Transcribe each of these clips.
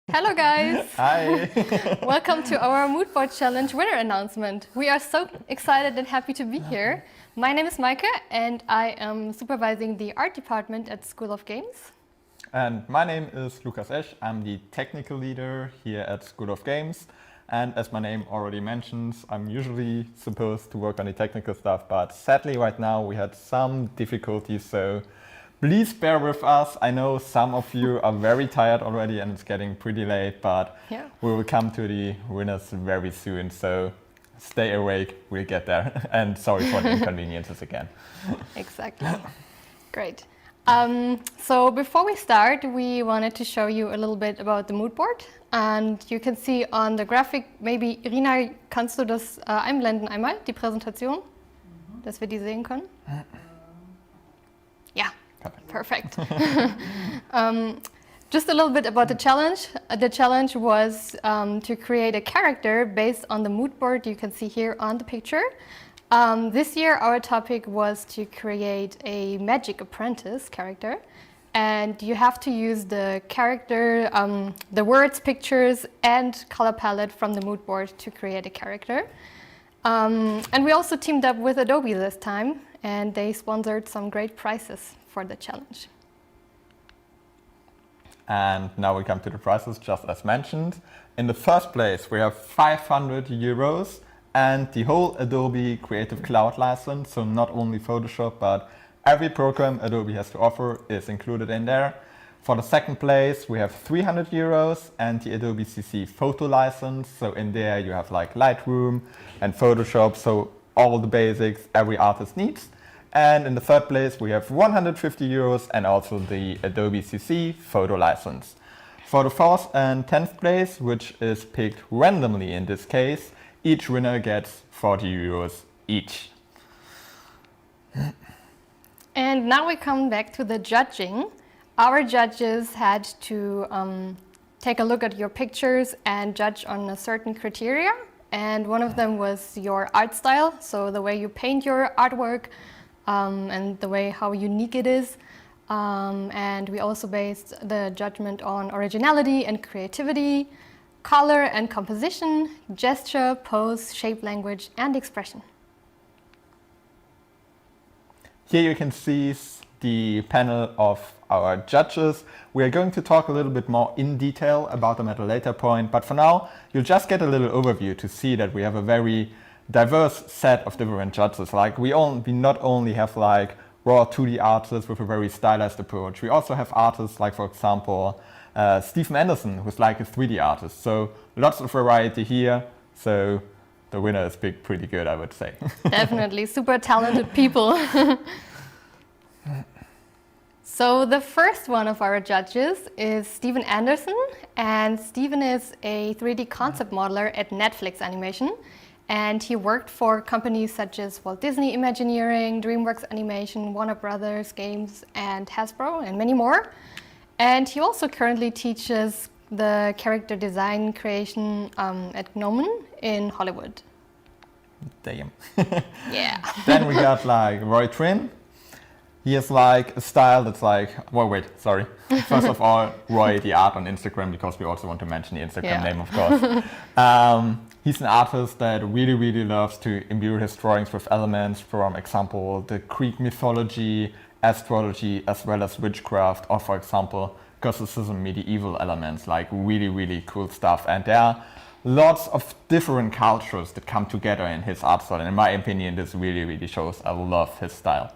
Hello guys! Hi! Welcome to our Moodboard Challenge winner announcement. We are so excited and happy to be here. My name is Meike and I am supervising the art department at School of Games. And my name is Lukas Esch. I'm the technical leader here at School of Games. And as my name already mentions, I'm usually supposed to work on the technical stuff, but sadly right now we had some difficulties, so please bear with us. I know some of you are very tired already and it's getting pretty late, but we will come to the winners very soon. So stay awake, we'll get there. And sorry for the inconveniences again. Exactly. Great. So before we start, we wanted to show you a little bit about the Moodboard. And you can see on the graphic, maybe Irina, kannst du das einblenden einmal, die Präsentation, dass wir die sehen können? Yeah. Perfect. Just a little bit about the challenge. The challenge was to create a character based on the mood board you can see here on the picture. This year our topic was to create a magic apprentice character. And you have to use the character, the words, pictures and color palette from the mood board to create a character. And we also teamed up with Adobe this time, and they sponsored some great prizes for the challenge. And now we come to the prizes, just as mentioned. In the first place, we have 500 euros and the whole Adobe Creative Cloud license. So not only Photoshop, but every program Adobe has to offer is included in there. For the second place, we have 300 euros and the Adobe CC photo license. So in there you have like Lightroom and Photoshop, so all the basics every artist needs. And in the third place, we have 150 euros and also the Adobe CC photo license. For the fourth and 10th place, which is picked randomly in this case, each winner gets 40 euros each. And now we come back to the judging. Our judges had to take a look at your pictures and judge on a certain criteria. And one of them was your art style, so the way you paint your artwork, and the way how unique it is. And we also based the judgment on originality and creativity, color and composition, gesture, pose, shape, language, and expression. Here you can see the panel of our judges. We are going to talk a little bit more in detail about them at a later point, but for now, you'll just get a little overview to see that we have a very diverse set of different judges. Like we not only have like raw 2D artists with a very stylized approach, we also have artists like, for example, Stephan Anderson, who's like a 3D artist. So lots of variety here. So the winner is picked pretty good, I would say. Definitely, super talented people. So the first one of our judges is Stephan Anderson, and Stephan is a 3D concept modeler at Netflix Animation. And he worked for companies such as Walt Disney Imagineering, DreamWorks Animation, Warner Brothers Games, and Hasbro, and many more. And he also currently teaches the character design creation at Gnomon in Hollywood. Damn. Yeah. Then we got like Roy Trin. He has like a style that's like, well, wait, sorry. First of all, Roy, the art on Instagram, because we also want to mention the Instagram name, of course. He's an artist that really loves to imbue his drawings with elements from, example, the Greek mythology, astrology, as well as witchcraft, or for example, Gnosticism, medieval elements, like really cool stuff. And there are lots of different cultures that come together in his art style. And in my opinion, this really shows I love his style.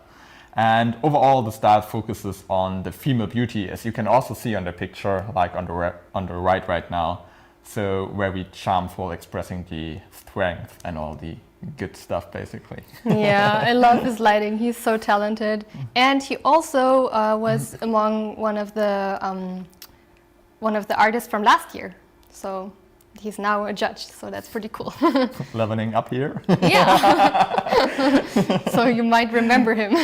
And overall, the style focuses on the female beauty, as you can also see on the picture, like on the right now. So very charmful, expressing the strength and all the good stuff, basically. Yeah, I love his lighting. He's so talented, and he also was among one of the artists from last year. So he's now a judge. So that's pretty cool. Leveling up here. Yeah. So you might remember him.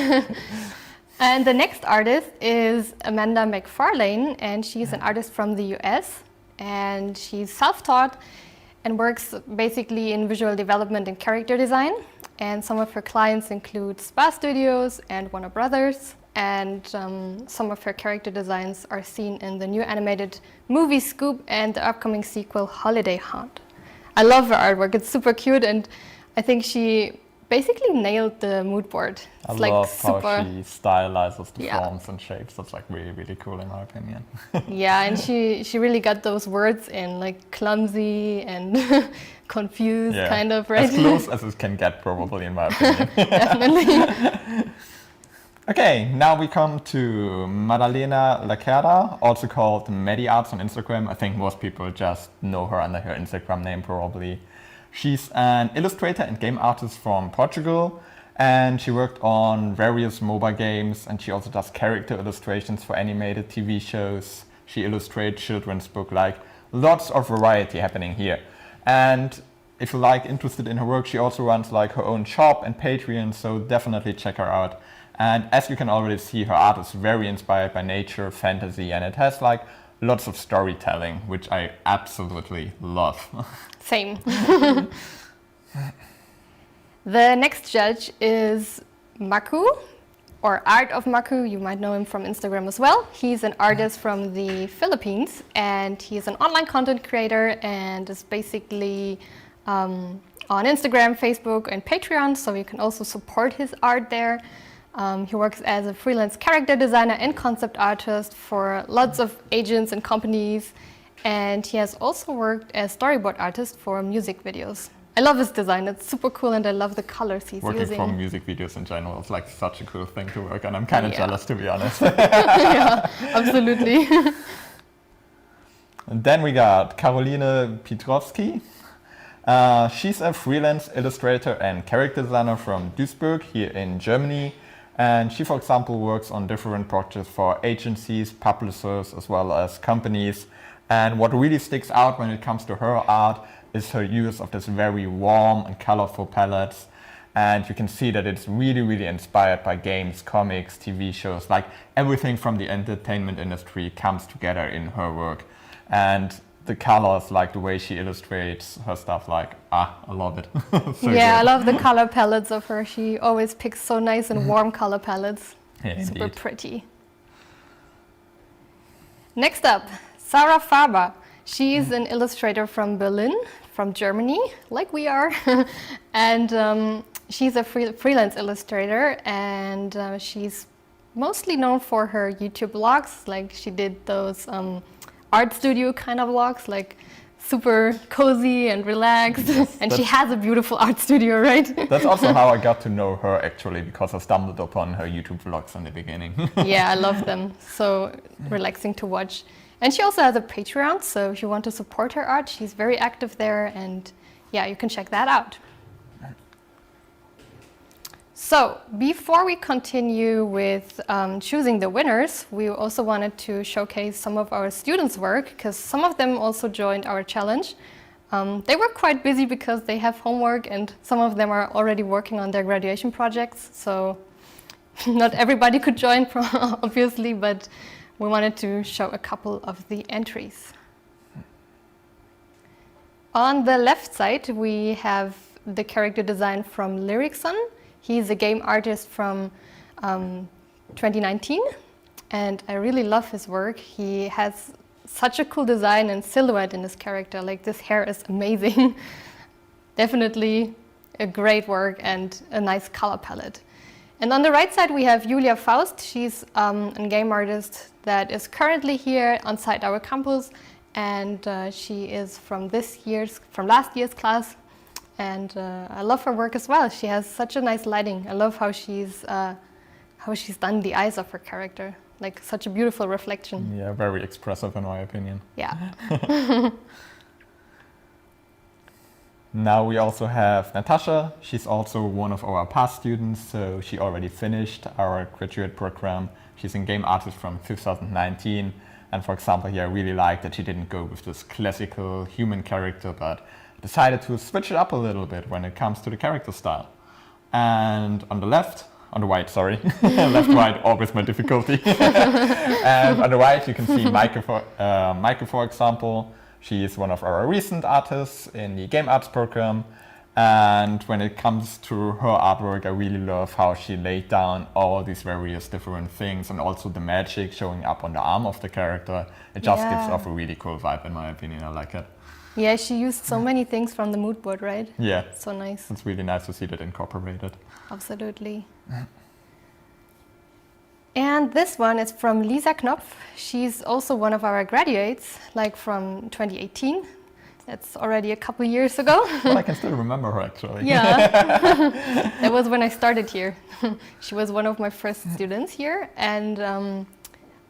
And the next artist is Amanda McFarlane, and she's an artist from the US. And she's self-taught and works basically in visual development and character design. And some of her clients include spa studios and Warner Brothers. and some of her character designs are seen in the new animated movie Scoop and the upcoming sequel Holiday Haunt. I love her artwork, it's super cute, and I think she basically nailed the mood board. I love how she stylizes the forms and shapes. That's like really, really cool in my opinion. Yeah, and she really got those words in, like clumsy and confused, kind of, right? As close as it can get, probably, in my opinion. Definitely. Okay, now we come to Madalena Lacerda, also called Mediarts on Instagram. I think most people just know her under her Instagram name, probably. She's an illustrator and game artist from Portugal, and she worked on various mobile games, and she also does character illustrations for animated TV shows. She illustrates children's books, like lots of variety happening here. And if you're like interested in her work, she also runs like her own shop and Patreon, so definitely check her out. And as you can already see, her art is very inspired by nature, fantasy, and it has like lots of storytelling, which I absolutely love. Same. The next judge is Maku, or Art of Maku. You might know him from Instagram as well. He's an artist from the Philippines, and he's an online content creator and is basically on Instagram, Facebook, and Patreon, so you can also support his art there. He works as a freelance character designer and concept artist for lots of agents and companies, and he has also worked as storyboard artist for music videos. I love his design, it's super cool, and I love the colors he's using. Working for music videos in general is like such a cool thing to work on. I'm kind of jealous, to be honest. Yeah, absolutely. And then we got Caroline Piotrowski. She's a freelance illustrator and character designer from Duisburg here in Germany. And she, for example, works on different projects for agencies, publishers, as well as companies. And what really sticks out when it comes to her art is her use of this very warm and colorful palettes. And you can see that it's really, really inspired by games, comics, TV shows, like everything from the entertainment industry comes together in her work. And the colors, like the way she illustrates her stuff, like, I love it. So yeah, good. I love the color palettes of her. She always picks so nice and warm color palettes. Yeah, super indeed. Pretty. Next up, Sarah Faber. She's an illustrator from Berlin, from Germany, like we are. And she's a freelance illustrator, and she's mostly known for her YouTube vlogs. Like she did those art studio kind of vlogs, like super cozy and relaxed. Yes, and she has a beautiful art studio, right? That's also how I got to know her, actually, because I stumbled upon her YouTube vlogs in the beginning. Yeah, I love them. So relaxing to watch. And she also has a Patreon, so if you want to support her art, she's very active there, and yeah, you can check that out. So before we continue with choosing the winners, we also wanted to showcase some of our students' work, because some of them also joined our challenge. They were quite busy because they have homework, and some of them are already working on their graduation projects. So not everybody could join, obviously, but we wanted to show a couple of the entries. On the left side, we have the character design from Lyricson. He's a game artist from 2019, and I really love his work. He has such a cool design and silhouette in his character. Like, this hair is amazing. Definitely a great work and a nice color palette. And on the right side, we have Julia Faust. She's a game artist that is currently here on site our campus, and she is from last year's class. And I love her work as well. She has such a nice lighting. I love how she's done the eyes of her character, like such a beautiful reflection. Yeah, very expressive in my opinion. Yeah. Now we also have Natasha. She's also one of our past students, so she already finished our graduate program. She's a game artist from 2019. And for example, here I really like that she didn't go with this classical human character, but decided to switch it up a little bit when it comes to the character style. And on the right, left, right, always my difficulty. And on the right, you can see Meike, for example. She is one of our recent artists in the Game Arts program. And when it comes to her artwork, I really love how she laid down all these various different things and also the magic showing up on the arm of the character. It just gives off a really cool vibe, in my opinion. I like it. Yeah, she used so many things from the mood board, right? Yeah. So nice. It's really nice to see that incorporated. Absolutely. And this one is from Lisa Knopf. She's also one of our graduates, like from 2018. That's already a couple years ago. Well, I can still remember her, actually. Yeah, that was when I started here. She was one of my first students here. And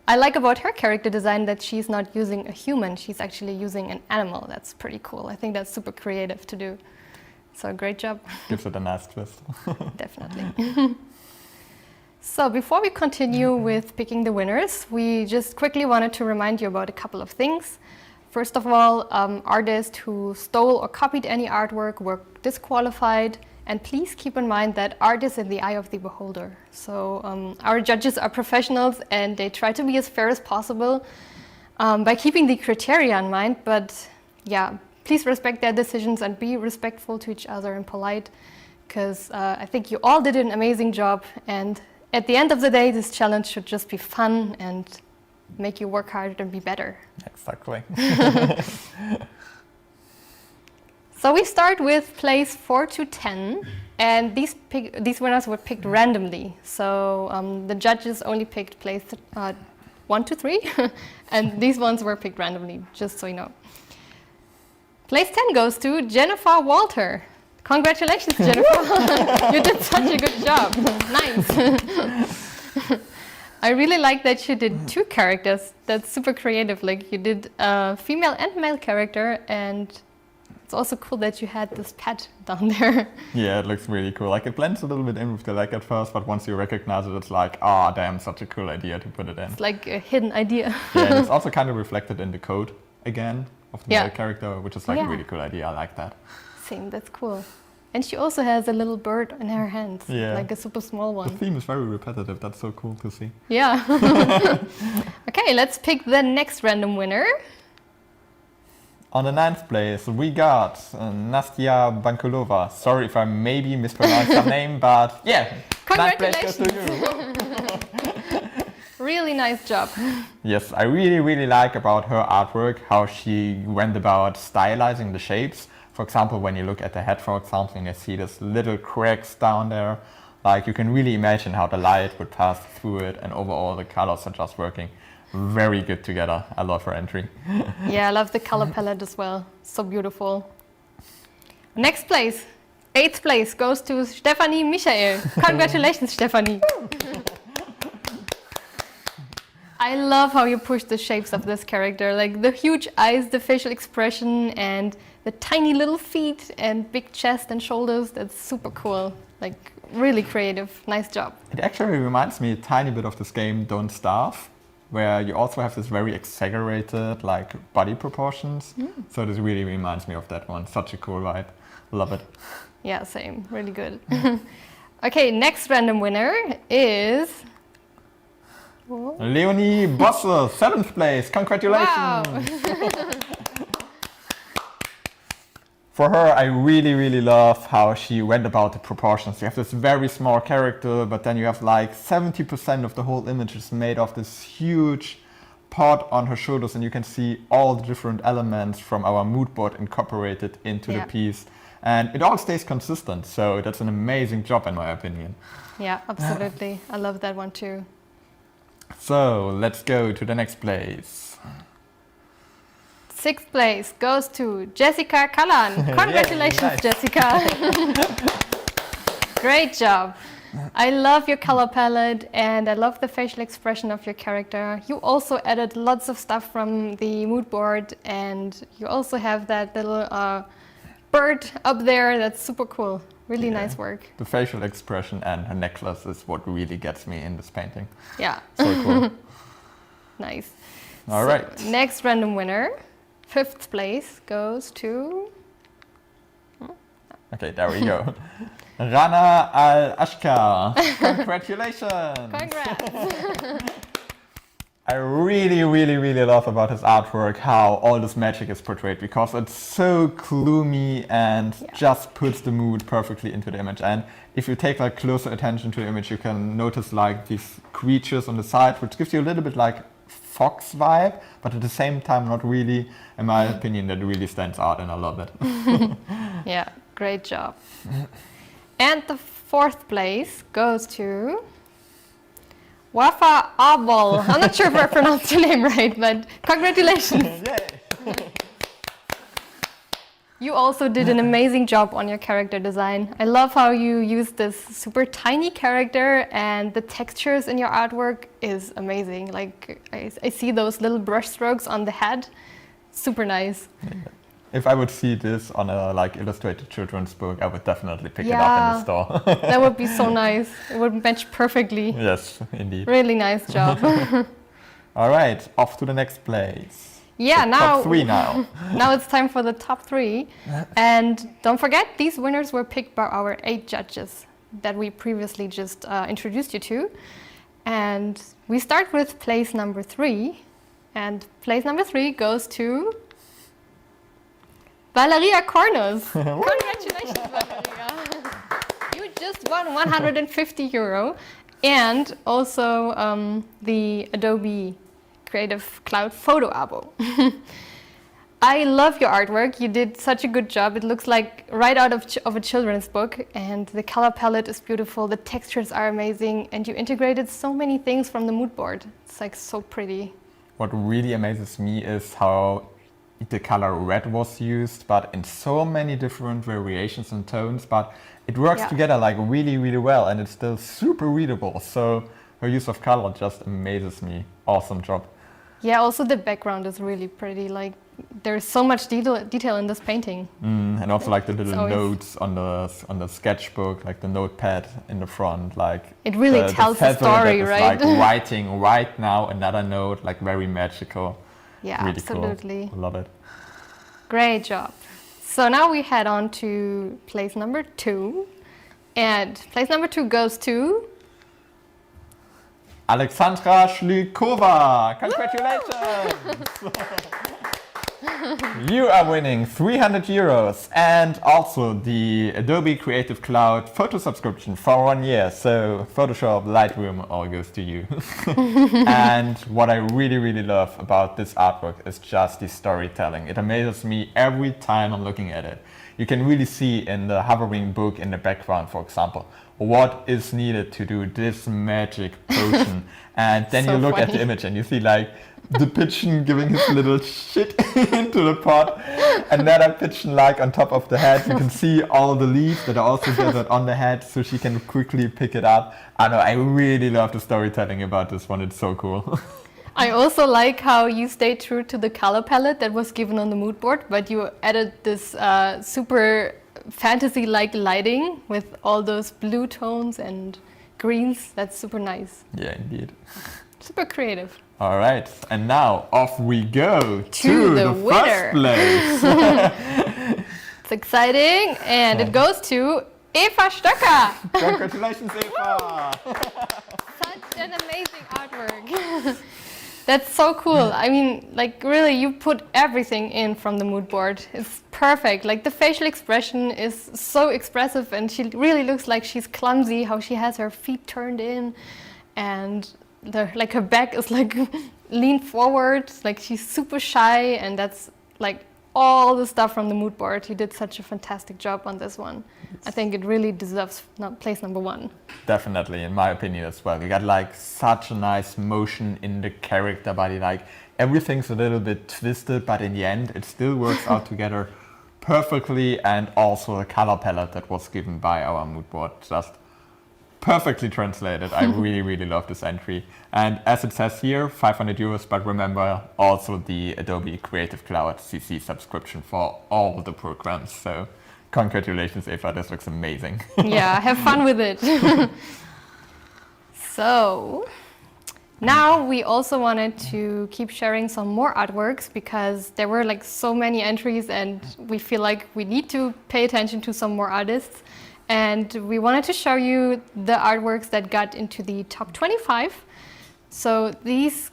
I like about her character design that she's not using a human, she's actually using an animal. That's pretty cool. I think that's super creative to do. So great job. Gives it a nice twist. Definitely. So before we continue with picking the winners, we just quickly wanted to remind you about a couple of things. First of all, artists who stole or copied any artwork were disqualified. And please keep in mind that art is in the eye of the beholder. So our judges are professionals and they try to be as fair as possible by keeping the criteria in mind. But yeah, please respect their decisions and be respectful to each other and polite, because I think you all did an amazing job. And at the end of the day, this challenge should just be fun and make you work harder and be better. Exactly. So we start with place 4 to 10, and these winners were picked randomly. So the judges only picked place 1 to 3, and these ones were picked randomly, just so you know. Place 10 goes to Jennifer Walter. Congratulations, Jennifer. You did such a good job. Nice. I really like that you did 2 characters. That's super creative. Like, you did a female and male character, and it's also cool that you had this pet down there. Yeah, it looks really cool. Like, it blends a little bit in with the leg at first, but once you recognize it, it's like, ah, damn, such a cool idea to put it in. It's like a hidden idea. Yeah, and it's also kind of reflected in the code again of the male character, which is like a really cool idea. I like that. Same, that's cool. And she also has a little bird in her hands, like a super small one. The theme is very repetitive. That's so cool to see. Yeah. Okay, let's pick the next random winner. On the 9th place, we got Nastya Bankulova. Sorry if I maybe mispronounced her name, but yeah, 9th place goes to you. Really nice job. Yes, I really like about her artwork how she went about stylizing the shapes. For example, when you look at the head, for example, and you see these little cracks down there, like you can really imagine how the light would pass through it, and overall the colors are just working very good together. I love her entry. Yeah, I love the color palette as well. So beautiful. Next place, 8th place, goes to Stephanie Michael. Congratulations, Stephanie. I love how you push the shapes of this character, like the huge eyes, the facial expression, and the tiny little feet and big chest and shoulders. That's super cool. Like, really creative. Nice job. It actually reminds me a tiny bit of this game Don't Starve, where you also have this very exaggerated like body proportions. So this really reminds me of that one. Such a cool vibe. Love it. Yeah, same. Really good. Okay, next random winner is Leonie Bosse, 7th place. Congratulations. Wow. For her, I really love how she went about the proportions. You have this very small character, but then you have like 70% of the whole image is made of this huge pot on her shoulders, and you can see all the different elements from our mood board incorporated into the piece. And it all stays consistent, so that's an amazing job in my opinion. Yeah, absolutely. I love that one too. So let's go to the next place. 6th place goes to Jessica Callan. Congratulations, nice. Jessica. Great job. I love your color palette and I love the facial expression of your character. You also added lots of stuff from the mood board, and you also have that little bird up there. That's super cool. Really nice work. The facial expression and her necklace is what really gets me in this painting. Yeah. So cool. Nice. All right. Next random winner, 5th place, goes to... Okay, there we go. Rana Al-Ashkar. Congratulations. Congrats. I really, really, really love about his artwork how all this magic is portrayed, because it's so gloomy and just puts the mood perfectly into the image. And if you take like closer attention to the image, you can notice like these creatures on the side, which gives you a little bit like fox vibe, but at the same time not really. In my opinion, that really stands out and I love it. Yeah, great job. And the fourth place goes to Wafa Abol. I'm not sure if I pronounced your name right, but congratulations. You also did an amazing job on your character design. I love how you use this super tiny character, and the textures in your artwork is amazing. Like I see those little brush strokes on the head. Super nice. If I would see this on a like illustrated children's book, I would definitely pick it up in the store. That would be so nice. It would match perfectly. Yes, indeed. Really nice job. All right, off to the next place. Yeah, So now top 3 now. Now it's time for the top 3. And don't forget, these winners were picked by our 8 judges that we previously just introduced you to. And we start with place number 3. And place number 3 goes to Valeria Kornos. Congratulations, Valeria. You just won 150 euro and also the Adobe Creative Cloud Photo Abo. I love your artwork. You did such a good job. It looks like right out of a children's book, and the color palette is beautiful. The textures are amazing, and you integrated so many things from the mood board. It's like so pretty. What really amazes me is how the color red was used, but in so many different variations and tones, but it works together like really, really well, and it's still super readable. So her use of color just amazes me. Awesome job. Yeah, also the background is really pretty. Like there's so much detail in this painting. And also like the little always notes on the sketchbook, like the notepad in the front, like it really tells the story, that right? Is like writing right now another note, like very magical. Yeah, really absolutely. Cool. Love it. Great job. So now we head on to place number 2. And place number 2 goes to Alexandra Schlikova. Congratulations! You are winning 300 euros and also the Adobe Creative Cloud photo subscription for 1 year. So Photoshop, Lightroom, all goes to you. And what I really, really love about this artwork is just the storytelling. It amazes me every time I'm looking at it. You can really see in the hovering book in the background, for example, what is needed to do this magic potion. And then So you look at funny. the image and you see like the pigeon giving his little shit into the pot, another pigeon like on top of the head. You can see all the leaves that are also gathered on the head, so she can quickly pick it up. I know, I really love the storytelling about this one. It's so cool. I also like how you stayed true to the color palette that was given on the mood board, but you added this super fantasy-like lighting with all those blue tones and greens. That's super nice. Yeah, indeed. Super creative. All right, and now off we go To the first winner. place. It's exciting, and it goes to Eva Stöcker. Congratulations, Eva! Such an amazing artwork. That's so cool. I mean, like really, you put everything in from the mood board. It's perfect. Like the facial expression is so expressive, and she really looks like she's clumsy, how she has her feet turned in, and like her back is like leaned forward, like she's super shy, and that's like all the stuff from the mood board. You did such a fantastic job on this one. I think it really deserves place number 1. Definitely, in my opinion as well. You got like such a nice motion in the character body, like everything's a little bit twisted, but in the end it still works out together perfectly, and also the color palette that was given by our mood board, just perfectly translated. I really, really love this entry. And as it says here, 500 euros, but remember also the Adobe Creative Cloud CC subscription for all the programs. So congratulations, Eva, this looks amazing. Yeah, have fun with it. So now we also wanted to keep sharing some more artworks, because there were like so many entries and we feel like we need to pay attention to some more artists. And we wanted to show you the artworks that got into the top 25. So these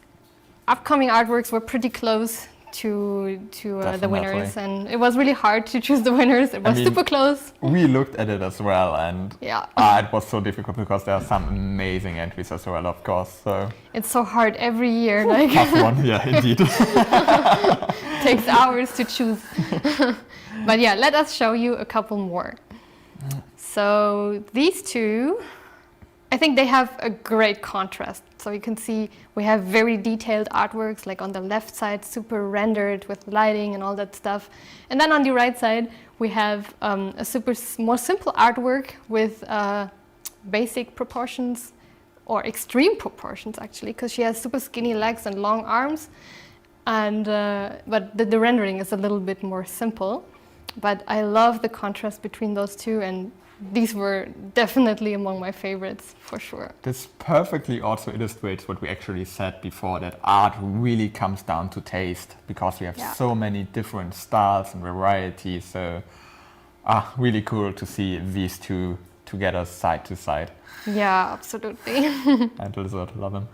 upcoming artworks were pretty close to the winners, and it was really hard to choose the winners. It was super close. We looked at it as well, and it was so difficult because there are some amazing entries as well, of course. So it's so hard every year. Like tough one, yeah, indeed. Takes hours to choose. But yeah, let us show you a couple more. So these two, I think they have a great contrast. So you can see we have very detailed artworks, like on the left side, super rendered with lighting and all that stuff. And then on the right side, we have a more simple artwork with basic proportions, or extreme proportions actually, because she has super skinny legs and long arms. And but the rendering is a little bit more simple. But I love the contrast between those two, and these were definitely among my favorites, for sure. This perfectly also illustrates what we actually said before, that art really comes down to taste, because we have so many different styles and varieties. So, really cool to see these two together side to side. Yeah, absolutely. And Lizard, love him.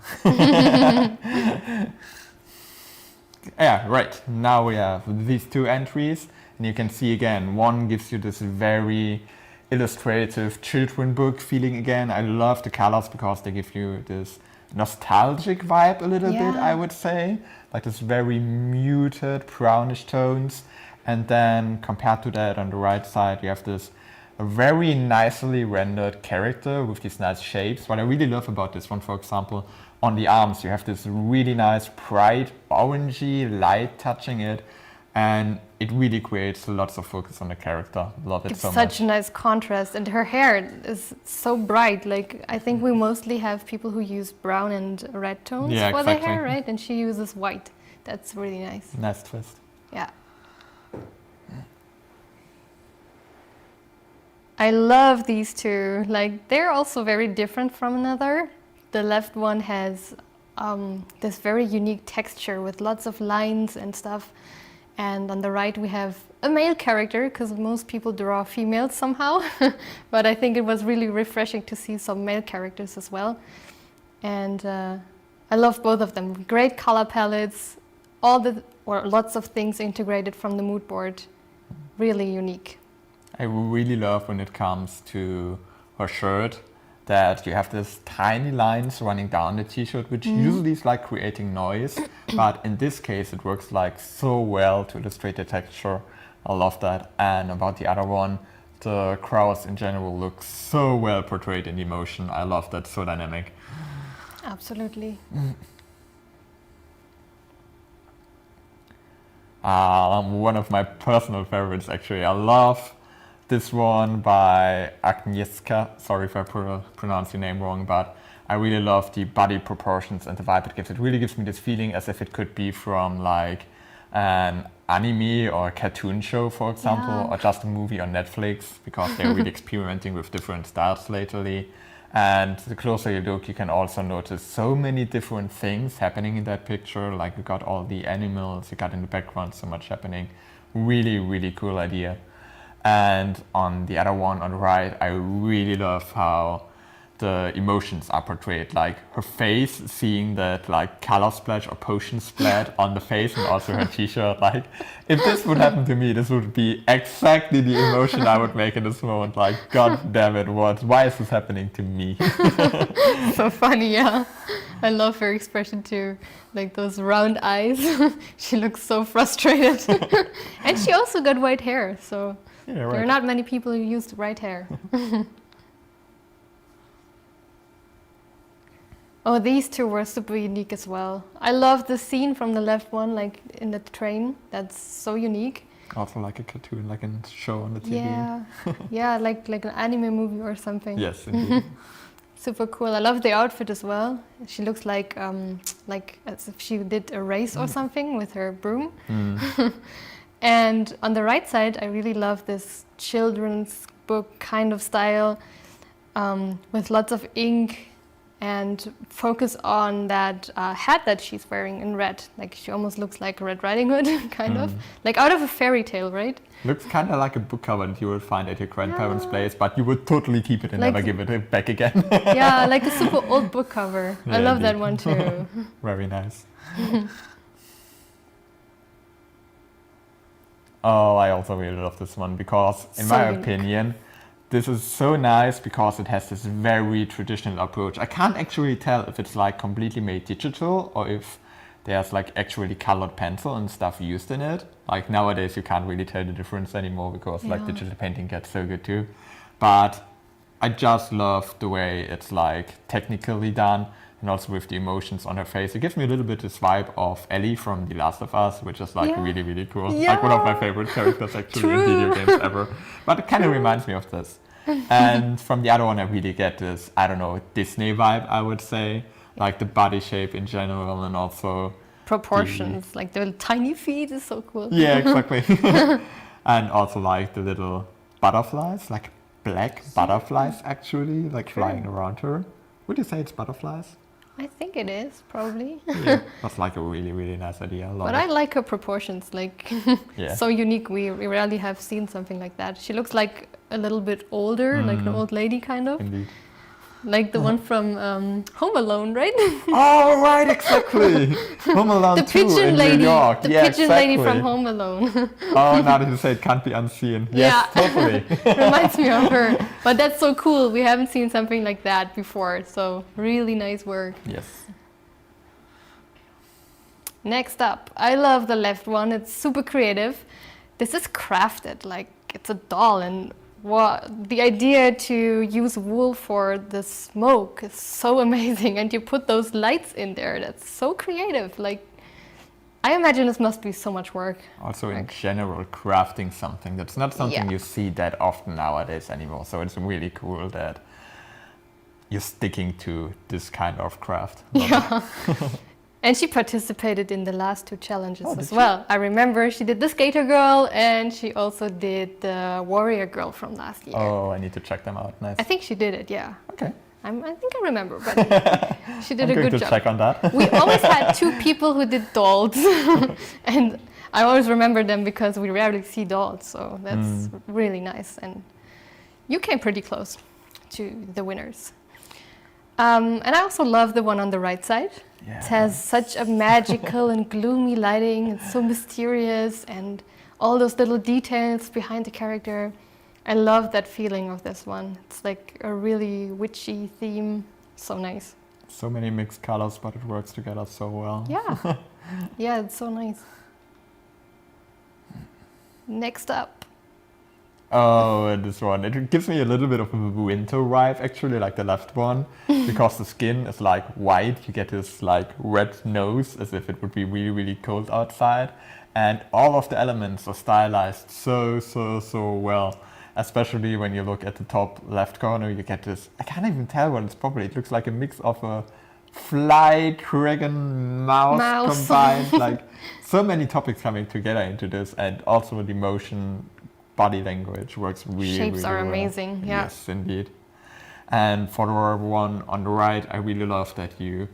Yeah, right. Now we have these two entries, and you can see again, one gives you this very illustrative children book feeling again. I love the colors because they give you this nostalgic vibe a little bit, I would say. Like this very muted brownish tones. And then compared to that, on the right side, you have this very nicely rendered character with these nice shapes. What I really love about this one, for example, on the arms, you have this really nice bright orangey light touching it. And it really creates lots of focus on the character. Love it so much. It's such a nice contrast, and her hair is so bright. Like, I think we mostly have people who use brown and red tones for their hair, right? And she uses white. That's really nice. Nice twist. Yeah. I love these two. Like, they're also very different from another. The left one has this very unique texture with lots of lines and stuff. And on the right, we have a male character, because most people draw females somehow. But I think it was really refreshing to see some male characters as well. And I love both of them. Great color palettes, lots of things integrated from the mood board. Really unique. I really love when it comes to her shirt, that you have these tiny lines running down the t-shirt, which usually is like creating noise, but in this case it works like so well to illustrate the texture. I love that. And about the other one, the crows in general look so well portrayed in the emotion. I love that, so dynamic. Absolutely. One of my personal favorites actually. I love this one by Agnieszka. Sorry if I pronounce your name wrong, but I really love the body proportions and the vibe it gives. It really gives me this feeling as if it could be from like an anime or a cartoon show, for example, or just a movie on Netflix, because they're really experimenting with different styles lately. And the closer you look, you can also notice so many different things happening in that picture. Like you got all the animals, you got in the background so much happening. Really, really cool idea. And on the other one on the right, I really love how the emotions are portrayed. Like her face, seeing that like color splash or potion splat on the face, and also her t-shirt. Like if this would happen to me, this would be exactly the emotion I would make in this moment. Like, God damn it, why is this happening to me? So funny, yeah. I love her expression too. Like those round eyes. She looks so frustrated. And she also got white hair, so there are not many people who use white hair. Oh, these two were super unique as well. I love the scene from the left one, like in the train. That's so unique. Also like a cartoon, like a show on the TV. Yeah, yeah, like an anime movie or something. Yes, indeed. Super cool. I love the outfit as well. She looks like as if she did a race or something with her broom. And on the right side, I really love this children's book kind of style with lots of ink and focus on that hat that she's wearing in red. Like she almost looks like Red Riding Hood, kind of. Like out of a fairy tale, right? Looks kind of like a book cover that you would find at your grandparents' place, but you would totally keep it and Like- never give it back again. Yeah, like a super old book cover. Yeah, I love that indeed. one too. Very nice. Oh, I also really love this one because, in So my unique. opinion, this is so nice because it has this very traditional approach. I can't actually tell if it's like completely made digital or if there's like actually colored pencil and stuff used in it. Like nowadays you can't really tell the difference anymore because like Yeah. digital painting gets so good too. But I just love the way it's like technically done and also with the emotions on her face. It gives me a little bit this vibe of Ellie from The Last of Us, which is like Yeah. really, really cool. Like one of my favorite characters actually in video True. games ever. But it kind of reminds me of this. And from the other one, I really get this, I don't know, Disney vibe, I would say. Like the body shape in general and also... Proportions, like the tiny feet is so cool. Yeah, exactly. And also like the little butterflies, like black butterflies actually, like flying around her. Would you say it's butterflies? I think it is, probably. Yeah, that's like a really, really nice idea. I love But it. I like her proportions, like Yeah. so unique. We rarely have seen something like that. She looks like a little bit older, like an old lady kind of. Indeed. Like the one from Home Alone, right? Oh, right, exactly. Home Alone The 2 pigeon in lady. New York. The Yeah, pigeon lady from exactly. Home Alone. Oh, now that you say it can't be unseen. Yes, Yeah. totally. Reminds me of her. But that's so cool. We haven't seen something like that before. So really nice work. Yes. Next up, I love the left one. It's super creative. This is crafted like it's a doll, and the idea to use wool for the smoke is so amazing. And you put those lights in there. That's so creative. Like, I imagine this must be so much work. Also in general, crafting something, that's not something Yeah. you see that often nowadays anymore. So it's really cool that you're sticking to this kind of craft. Love it. Yeah. And she participated in the last two challenges Oh, did as she? well. I remember she did the Skater Girl and she also did the Warrior Girl from last year. Oh, I need to check them out. Nice. I think she did it, yeah. Okay. I think I remember, but she did I'm a going good to job. check on that. We always had two people who did dolls. And I always remember them because we rarely see dolls. So that's really nice. And you came pretty close to the winners. And I also love the one on the right side. It has such a magical and gloomy lighting. It's so mysterious and all those little details behind the character. I love that feeling of this one. It's like a really witchy theme. So nice. So many mixed colors, but it works together so well. Yeah. Yeah, it's so nice. Next up. Oh, and this one. It gives me a little bit of a winter vibe, actually, like the left one, because the skin is like white. You get this like red nose, as if it would be really, really cold outside. And all of the elements are stylized so well. Especially when you look at the top left corner, you get this, I can't even tell what it's probably. It looks like a mix of a fly, dragon, mouse. Combined. Like so many topics coming together into this, and also the motion, body language works really, Shapes really are well. amazing, yeah. Yes, indeed. And for the one on the right, I really love that you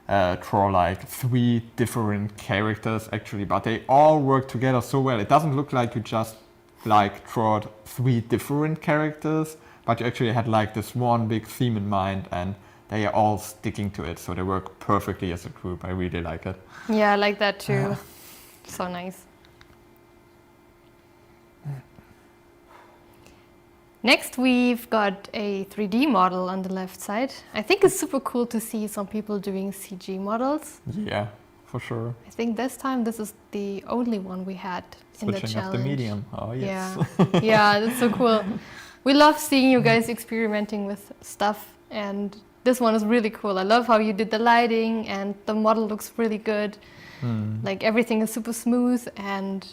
draw like 3 different characters actually, but they all work together so well. It doesn't look like you just like draw 3 different characters, but you actually had like this one big theme in mind, and they are all sticking to it, so they work perfectly as a group. I really like it. Yeah, I like that too. So nice. Next, we've got a 3D model on the left side. I think it's super cool to see some people doing CG models. Yeah, for sure. I think this time this is the only one we had in the Switching up challenge. the medium. Oh yes. Yeah, yeah, that's so cool. We love seeing you guys experimenting with stuff, and this one is really cool. I love how you did the lighting, and the model looks really good. Like everything is super smooth and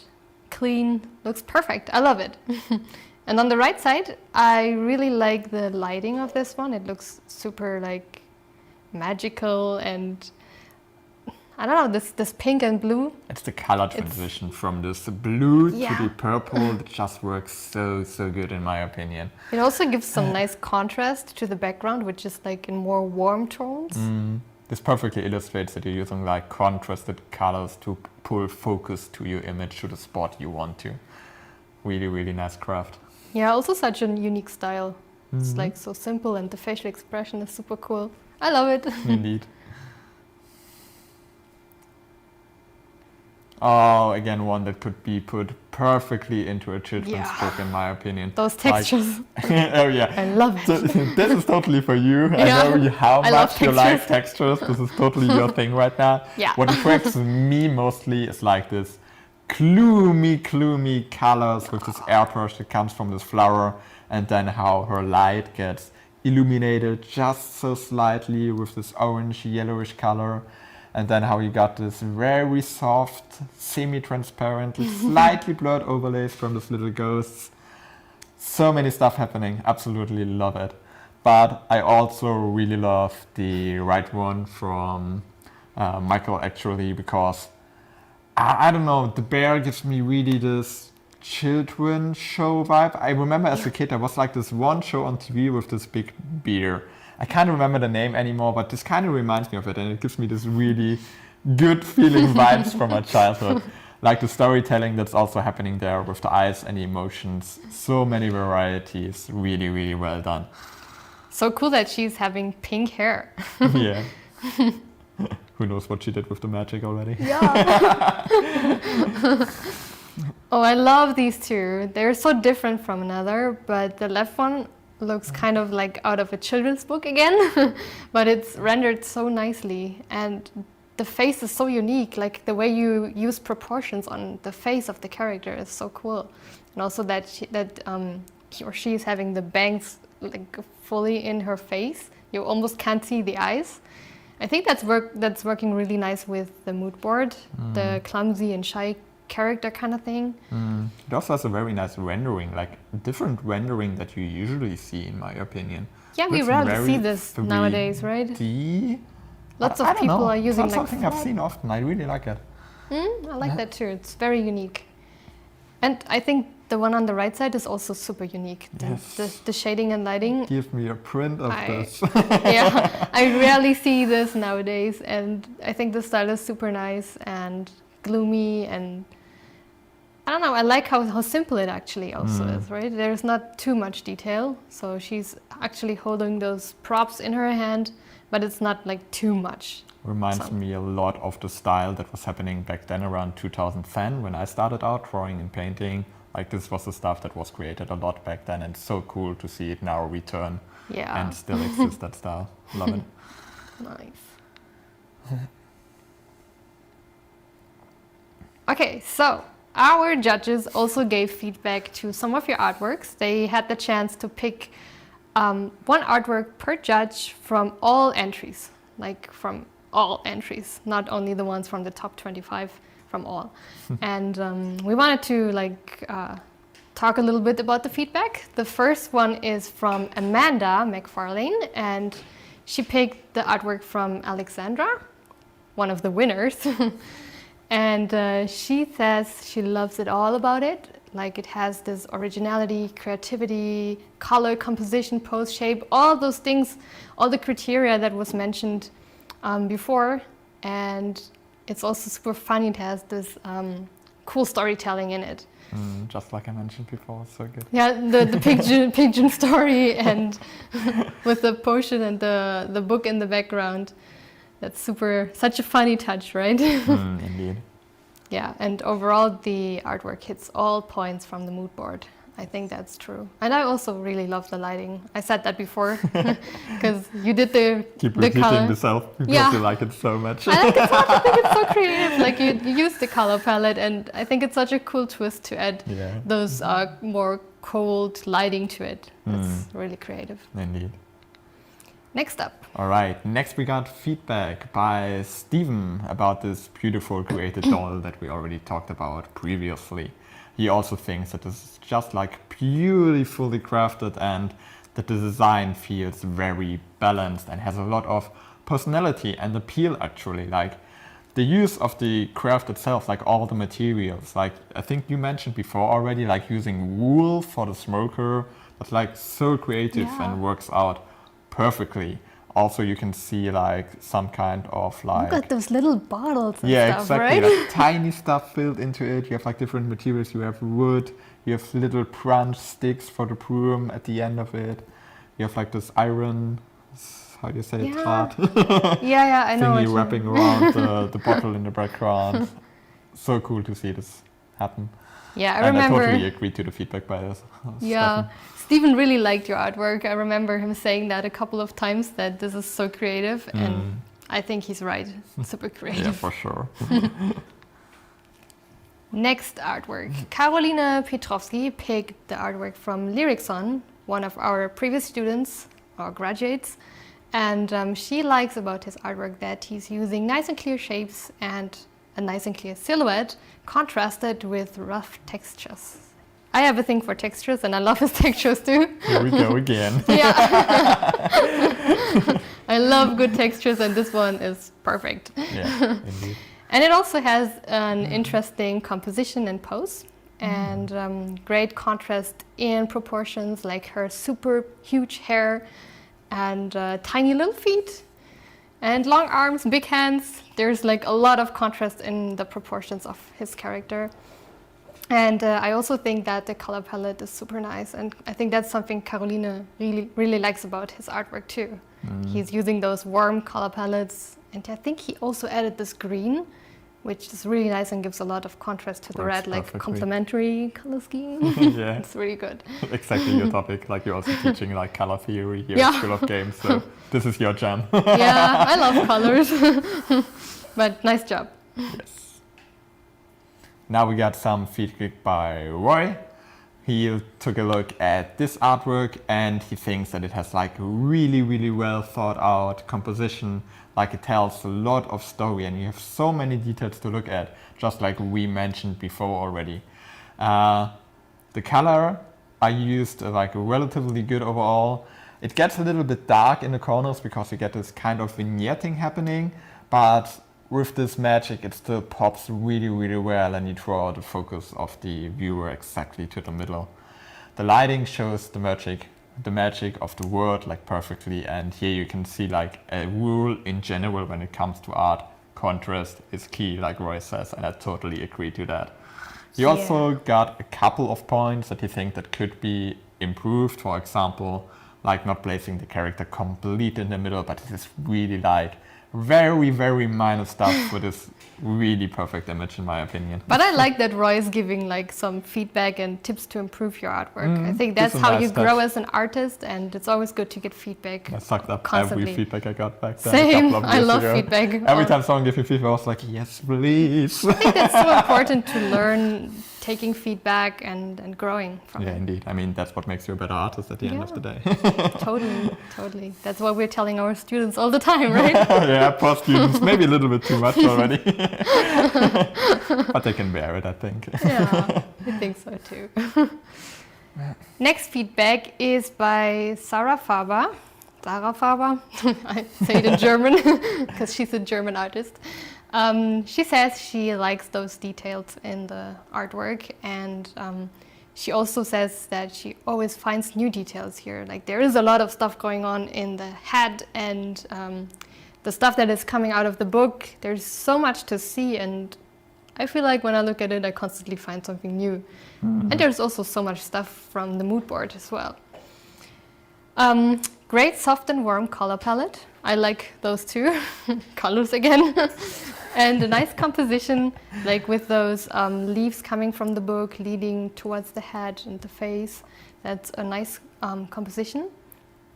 clean. Looks perfect. I love it. And on the right side, I really like the lighting of this one. It looks super like magical, and I don't know, this pink and blue. It's the color transition from this blue to Yeah. the purple that just works so good in my opinion. It also gives some nice contrast to the background, which is like in more warm tones. This perfectly illustrates that you're using like contrasted colors to pull focus to your image, to the spot you want to. Really nice craft. Yeah, also such a unique style. It's like so simple and the facial expression is super cool. I love it. Indeed. Oh, again, one that could be put perfectly into a children's book, in my opinion. Those textures. Oh, yeah. I love it. So, this is totally for you. Yeah. I know how I love much you like textures. This is totally your thing right now. Yeah. What attracts me mostly is like this gloomy colors with this airbrush that comes from this flower, and then how her light gets illuminated just so slightly with this orange yellowish color. And then how you got this very soft, semi-transparent, slightly blurred overlays from these little ghosts. So many stuff happening. Absolutely love it. But I also really love the right one from Meike actually, because I don't know, the bear gives me really this children show vibe. I remember as a kid there was like this one show on TV with this big bear. I can't remember the name anymore, but this kind of reminds me of it, and it gives me this really good feeling vibes from my childhood. Like the storytelling that's also happening there with the eyes and the emotions. So many varieties. Really well done. So cool that she's having pink hair. Yeah. Who knows what she did with the magic already? Yeah. Oh, I love these two. They're so different from another, but the left one looks kind of like out of a children's book again, but it's rendered so nicely, and the face is so unique. Like the way you use proportions on the face of the character is so cool, and also that he or she is having the bangs like fully in her face. You almost can't see the eyes. I think that's working really nice with the mood board, the clumsy and shy character kind of thing. It also has a very nice rendering, like different rendering that you usually see, in my opinion. Yeah, we Looks rarely very see this nowadays, right? 3D. Lots I of don't people know. are using It's not like something I've seen often. I really like it. I like that too. It's very unique. And I think the one on the right side is also super unique. The shading and lighting. Give me a print of this. Yeah, I rarely see this nowadays, and I think the style is super nice and gloomy, and I don't know, I like how simple it actually also is, right? There's not too much detail, so she's actually holding those props in her hand, but it's not like too much. Reminds me a lot of the style that was happening back then around 2010 when I started out drawing and painting. Like this was the stuff that was created a lot back then, and it's so cool to see it now return and still exist, that style. Love it. Nice. Okay, so our judges also gave feedback to some of your artworks. They had the chance to pick one artwork per judge from all entries, like from all entries, not only the ones from the top 25, from all. And we wanted to talk a little bit about the feedback. The first one is from Amanda McFarlane, and she picked the artwork from Alexandra, one of the winners. And she says she loves it all about it. Like it has this originality, creativity, color, composition, pose, shape, all those things, all the criteria that was mentioned before. And it's also super funny. It has this cool storytelling in it. Just like I mentioned before, so good. Yeah, the pigeon story, and with the potion and the book in the background. That's such a funny touch, right? Indeed. Yeah, and overall the artwork hits all points from the mood board. I think that's true. And I also really love the lighting. I said that before, because you did Keep the repeating color. yourself because you like it so much. I like it so much. I think it's so creative. Like you use the color palette, and I think it's such a cool twist to add those more cold lighting to it. It's really creative. Indeed. Next up. All right, next we got feedback by Stephan about this beautiful created doll that we already talked about previously. He also thinks that this is just like beautifully crafted and that the design feels very balanced and has a lot of personality and appeal actually. Like the use of the craft itself, like all the materials, like I think you mentioned before already, like using wool for the smoker, that's like so creative and works out perfectly. Also, you can see like some kind of like... Look at those little bottles and yeah, stuff, exactly. right? Like tiny stuff filled into it. You have like different materials. You have wood. You have little branch sticks for the broom at the end of it. You have like this iron, how do you say it, draht? Yeah, I know what thingy you wrapping around the bottle in the background. So cool to see this happen. Yeah, I and remember. I totally agree to the feedback by this. Yeah, Stephan really liked your artwork. I remember him saying that a couple of times, that this is so creative, and I think he's right. Super creative. Yeah, for sure. Next artwork. Caroline Petrovsky picked the artwork from Lyricson, one of our previous students, or graduates. And she likes about his artwork that he's using nice and clear shapes and a nice and clear silhouette, contrasted with rough textures. I have a thing for textures, and I love his textures too. Here we go again. Yeah. I love good textures, and this one is perfect. Yeah, indeed. And it also has an interesting composition and pose, and great contrast in proportions, like her super huge hair and tiny little feet and long arms, big hands. There's like a lot of contrast in the proportions of his character. And I also think that the color palette is super nice, and I think that's something Caroline really likes about his artwork too. He's using those warm color palettes, and I think he also added this green, which is really nice and gives a lot of contrast to the red, like perfectly. Complementary color scheme. Yeah, It's really good. exactly your topic. Like you're also teaching like color theory here Yeah. at School of Games, so this is your jam. Yeah, I love colors, but nice job. Yes. Now we got some feedback by Roy. He took a look at this artwork and he thinks that it has like really well thought out composition, like it tells a lot of story and you have so many details to look at, just like we mentioned before already. The color I used like relatively good overall. It gets a little bit dark in the corners because you get this kind of vignetting happening, but with this magic, it still pops really well, and you draw the focus of the viewer exactly to the middle. The lighting shows the magic of the word like perfectly, and here you can see like a rule in general when it comes to art. Contrast is key, like Roy says, and I totally agree to that. He also got a couple of points that he thinks that could be improved. For example, like not placing the character complete in the middle, but it is really like very minor stuff for this really perfect image in my opinion. But I like that Roy is giving like some feedback and tips to improve your artwork. I think that's how you grow as an artist, and it's always good to get feedback. I sucked up constantly. every feedback I got back then. Same, a couple of I years love ago. feedback. Every time someone gave me feedback, I was like, yes, please. I think that's so important to learn taking feedback and growing from Yeah, it. indeed. I mean, that's what makes you a better artist at the end of the day. Totally. That's what we're telling our students all the time, right? Yeah, poor students, maybe a little bit too much already. But they can bear it, I think. Yeah, I think so too. Next feedback is by Sarah Faber. I say it in German because she's a German artist. She says she likes those details in the artwork, and she also says that she always finds new details here. Like there is a lot of stuff going on in the head and the stuff that is coming out of the book. There's so much to see, and I feel like when I look at it, I constantly find something new. And there's also so much stuff from the Moodboard as well. Great soft and warm color palette. I like those two colors again. And a nice composition, like with those leaves coming from the book leading towards the head and the face. That's a nice composition.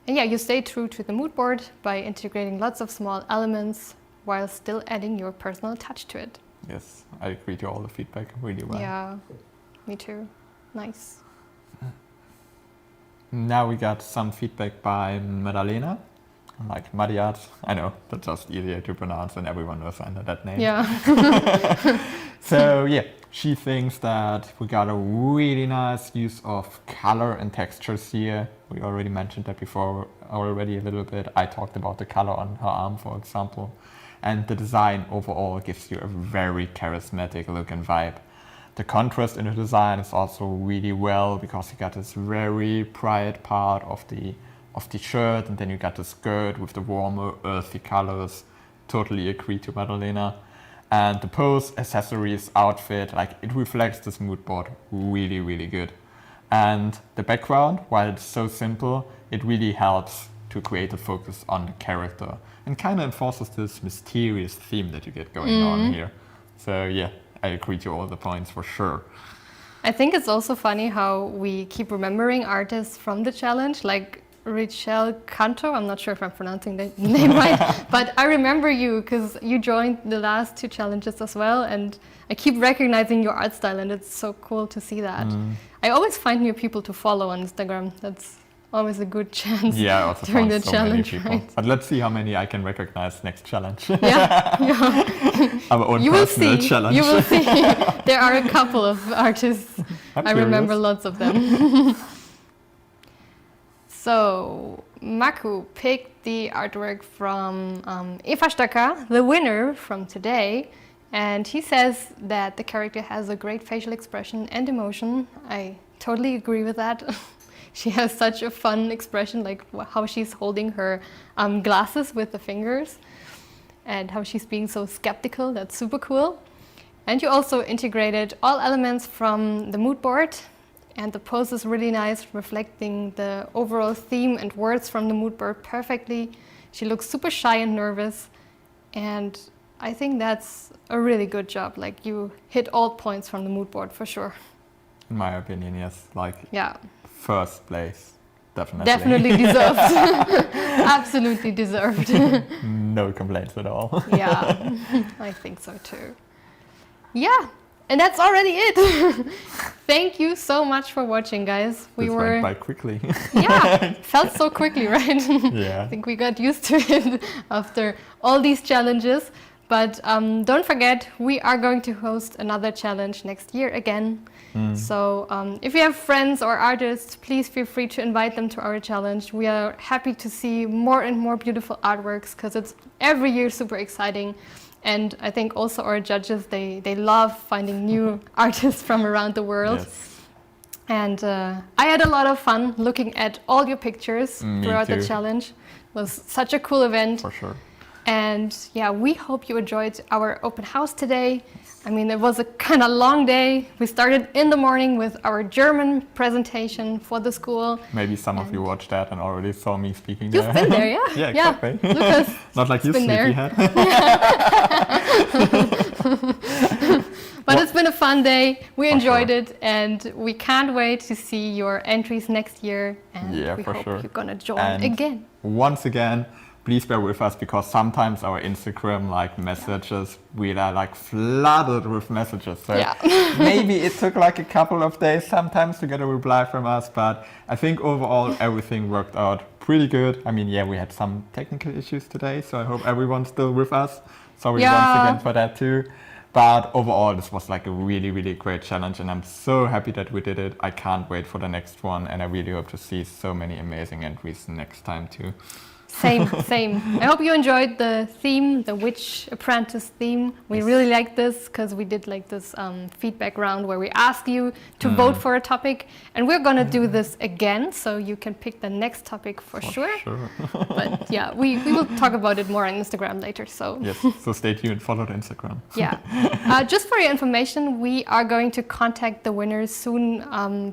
And yeah, you stay true to the Moodboard by integrating lots of small elements while still adding your personal touch to it. Yes, I agree to all the feedback really well. Yeah, me too. Nice. Now we got some feedback by Madalena, like Mariat. I know, that's just easier to pronounce and everyone knows under that name. Yeah. So yeah, she thinks that we got a really nice use of color and textures here. We already mentioned that before already a little bit. I talked about the color on her arm, for example. and the design overall gives you a very charismatic look and vibe. The contrast in the design is also really well, because you got this very bright part of the shirt, and then you got the skirt with the warmer earthy colors. Totally agree to Madalena. And the pose, accessories, outfit, like it reflects this mood board really, really good. And the background, while it's so simple, it really helps to create a focus on the character and kind of enforces this mysterious theme that you get going on here. So yeah, I agree to all the points for sure. I think it's also funny how we keep remembering artists from the challenge, like Richelle Canto. I'm not sure if I'm pronouncing the name right, but I remember you because you joined the last 2 challenges as well, and I keep recognizing your art style, and it's so cool to see that. I always find new people to follow on Instagram. That's always a good chance during the challenge, right? But let's see how many I can recognize next challenge. Yeah. Our own you will personal see. challenge. You will see. There are a couple of artists. I remember lots of them. So, Maku picked the artwork from Eva Stöcker, the winner from today, and he says that the character has a great facial expression and emotion. I totally agree with that. She has such a fun expression, like how she's holding her glasses with the fingers and how she's being so skeptical. That's super cool. And you also integrated all elements from the mood board. And the pose is really nice, reflecting the overall theme and words from the mood board perfectly. She looks super shy and nervous. And I think that's a really good job. Like, you hit all points from the mood board for sure. In my opinion, yes. Like, first place, definitely. Definitely deserved. Absolutely deserved. No complaints at all. Yeah, I think so too. Yeah. And that's already it. Thank you so much for watching, guys. This went by quickly. Yeah, felt so quickly, right? Yeah. I think we got used to it after all these challenges. But don't forget, we are going to host another challenge next year again. So if you have friends or artists, please feel free to invite them to our challenge. We are happy to see more and more beautiful artworks, because it's every year super exciting. And I think also our judges, they love finding new artists from around the world. Yes. And I had a lot of fun looking at all your pictures throughout the challenge. It was such a cool event. For sure. And yeah, we hope you enjoyed our open house today. I mean, it was a kind of long day. We started in the morning with our German presentation for the school. Maybe some of you watched that and already saw me speaking there. You've been there, yeah? Yeah, exactly. Lukas, not like you, sleepyhead. But it's been a fun day. We enjoyed it, and we can't wait to see your entries next year. And we hope you're going to join again. Once again, please bear with us, because sometimes our Instagram messages, we are flooded with messages. So maybe it took a couple of days sometimes to get a reply from us, but I think overall everything worked out pretty good. I mean, we had some technical issues today, so I hope everyone's still with us. Sorry once again for that too. But overall, this was a really, really great challenge, and I'm so happy that we did it. I can't wait for the next one, and I really hope to see so many amazing entries next time too. Same. I hope you enjoyed the theme, the Witch Apprentice theme. We really liked this because we did this feedback round where we asked you to vote for a topic, and we're gonna do this again, so you can pick the next topic for sure. But yeah, we will talk about it more on Instagram later. So yes, so stay tuned, follow the Instagram. Yeah. Just for your information, we are going to contact the winners soon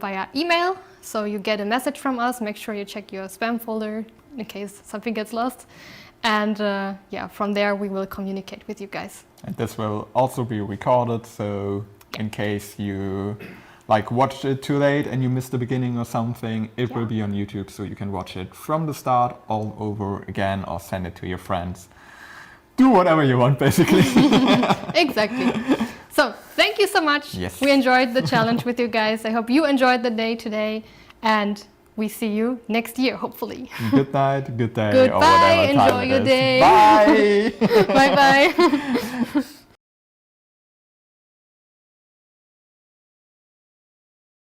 via email. So you get a message from us. Make sure you check your spam folder in case something gets lost. And from there we will communicate with you guys. And this will also be recorded, so in case you watched it too late and you missed the beginning or something, it will be on YouTube, so you can watch it from the start all over again, or send it to your friends. Do whatever you want, basically. Exactly. So thank you so much. Yes. We enjoyed the challenge with you guys. I hope you enjoyed the day today, and we see you next year, hopefully. Good night, good day. Goodbye, or whatever enjoy time your it is. day. Bye. Bye-bye.